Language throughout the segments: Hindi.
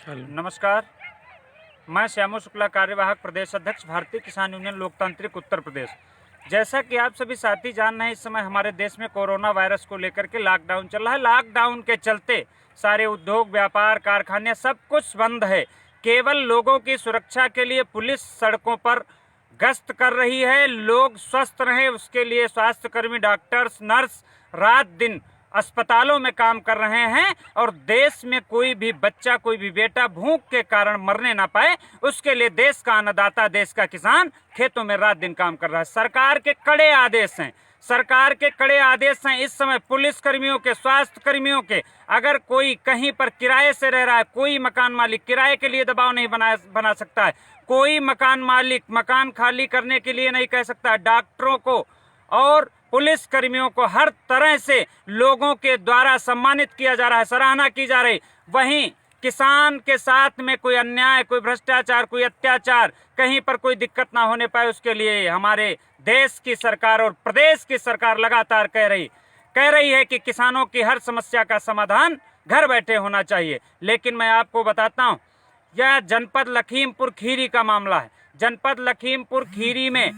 नमस्कार, मैं श्यामू शुक्ला, कार्यवाहक प्रदेश अध्यक्ष, भारतीय किसान यूनियन लोकतांत्रिक उत्तर प्रदेश। जैसा कि आप सभी साथी जान रहे हैं, इस समय हमारे देश में कोरोना वायरस को लेकर के लॉकडाउन चल रहा है। लॉकडाउन के चलते सारे उद्योग, व्यापार, कारखाने सब कुछ बंद है। केवल लोगों की सुरक्षा के लिए पुलिस सड़कों पर गश्त कर रही है। लोग स्वस्थ रहें उसके लिए स्वास्थ्यकर्मी, डॉक्टर्स, नर्स रात दिन अस्पतालों में काम कर रहे हैं और देश में कोई भी बच्चा, कोई भी बेटा भूख के कारण मरने ना पाए, उसके लिए देश का अन्नदाता, देश का किसान खेतों में रात दिन काम कर रहा है। सरकार के कड़े आदेश हैं, सरकार के कड़े आदेश हैं। इस समय पुलिस कर्मियों के, स्वास्थ्य कर्मियों के, अगर कोई कहीं पर किराए से रह रहा है, कोई मकान मालिक किराए के लिए दबाव नहीं बना सकता है, कोई मकान मालिक मकान खाली करने के लिए नहीं कह सकता है। डॉक्टरों को और पुलिस कर्मियों को हर तरह से लोगों के द्वारा सम्मानित किया जा रहा है, सराहना की जा रही। वहीं किसान के साथ में कोई अन्याय, कोई भ्रष्टाचार, कोई अत्याचार, कहीं पर कोई दिक्कत ना होने पाए, उसके लिए हमारे देश की सरकार और प्रदेश की सरकार लगातार कह रही है कि किसानों की हर समस्या का समाधान घर बैठे होना चाहिए। लेकिन मैं आपको बताता हूं, यह जनपद लखीमपुर खीरी का मामला है। जनपद लखीमपुर खीरी में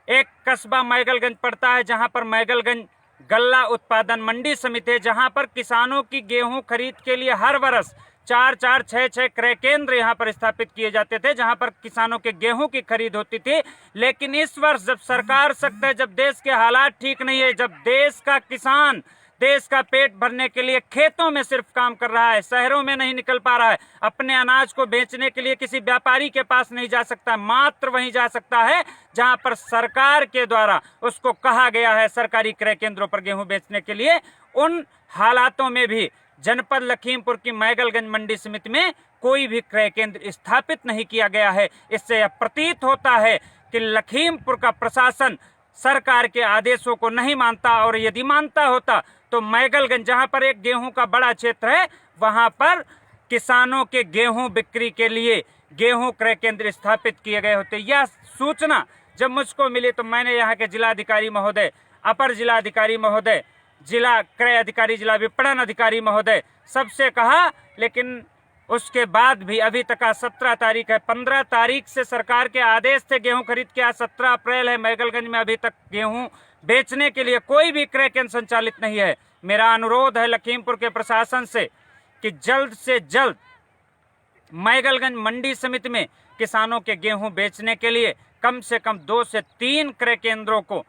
एक कस्बा मैगलगंज पड़ता है, जहां पर मैगलगंज गल्ला उत्पादन मंडी समिति है, जहां पर किसानों की गेहूं खरीद के लिए हर वर्ष 4-4, 6-6 क्रय केंद्र यहां पर स्थापित किए जाते थे, जहां पर किसानों के गेहूं की खरीद होती थी। लेकिन इस वर्ष जब सरकार सख्त है, जब देश के हालात ठीक नहीं है, जब देश का किसान देश का पेट भरने के लिए खेतों में सिर्फ काम कर रहा है, शहरों में नहीं निकल पा रहा है, अपने अनाज को बेचने के लिए किसी व्यापारी के पास नहीं जा सकता, मात्र वहीं जा सकता है जहां पर सरकार के द्वारा उसको कहा गया है सरकारी क्रय केंद्रों पर गेहूं बेचने के लिए। उन हालातों में भी जनपद लखीमपुर की मैगलगंज मंडी समिति में कोई भी क्रय केंद्र स्थापित नहीं किया गया है। इससे यह प्रतीत होता है कि लखीमपुर का प्रशासन सरकार के आदेशों को नहीं मानता, और यदि मानता होता तो मैगलगंज, जहां पर एक गेहूं का बड़ा क्षेत्र है, वहां पर किसानों के गेहूं बिक्री के लिए गेहूं क्रय केंद्र स्थापित किए गए होते। यह सूचना जब मुझको मिली तो मैंने यहाँ के जिलाधिकारी महोदय, अपर जिलाधिकारी महोदय, जिला क्रय अधिकारी, जिला विपणन अधिकारी महोदय सबसे कहा, लेकिन उसके बाद भी अभी तक 17 तारीख है, 15 तारीख से सरकार के आदेश थे गेहूं खरीद के, आज 17 अप्रैल है, मैगलगंज में अभी तक गेहूं बेचने के लिए कोई भी क्रय केंद्र संचालित नहीं है। मेरा अनुरोध है लखीमपुर के प्रशासन से कि जल्द से जल्द मैगलगंज मंडी समिति में किसानों के गेहूं बेचने के लिए कम से कम 2 से 3 क्रय केंद्रों को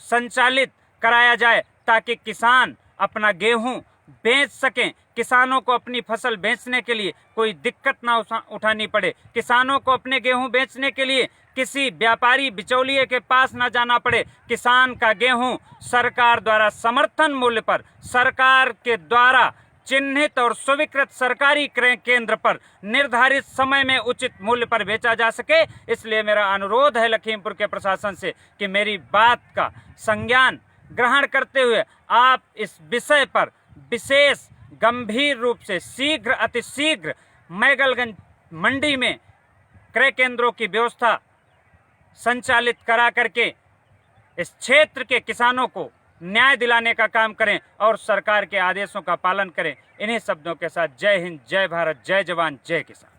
संचालित कराया जाए, ताकि किसान अपना गेहूं बेच सकें, किसानों को अपनी फसल बेचने के लिए कोई दिक्कत ना उठानी पड़े, किसानों को अपने गेहूं बेचने के लिए किसी व्यापारी बिचौलिए के पास ना जाना पड़े। किसान का गेहूं सरकार द्वारा समर्थन मूल्य पर, सरकार के द्वारा चिन्हित और स्वीकृत सरकारी क्रय केंद्र पर निर्धारित समय में उचित मूल्य पर बेचा जा सके। इसलिए मेरा अनुरोध है लखीमपुर के प्रशासन से कि मेरी बात का संज्ञान ग्रहण करते हुए आप इस विषय पर विशेष गंभीर रूप से शीघ्र, अतिशीघ्र मैगलगंज मंडी में क्रय केंद्रों की व्यवस्था संचालित करा करके इस क्षेत्र के किसानों को न्याय दिलाने का काम करें और सरकार के आदेशों का पालन करें। इन्हीं शब्दों के साथ जय हिंद, जय भारत, जय जवान, जय किसान।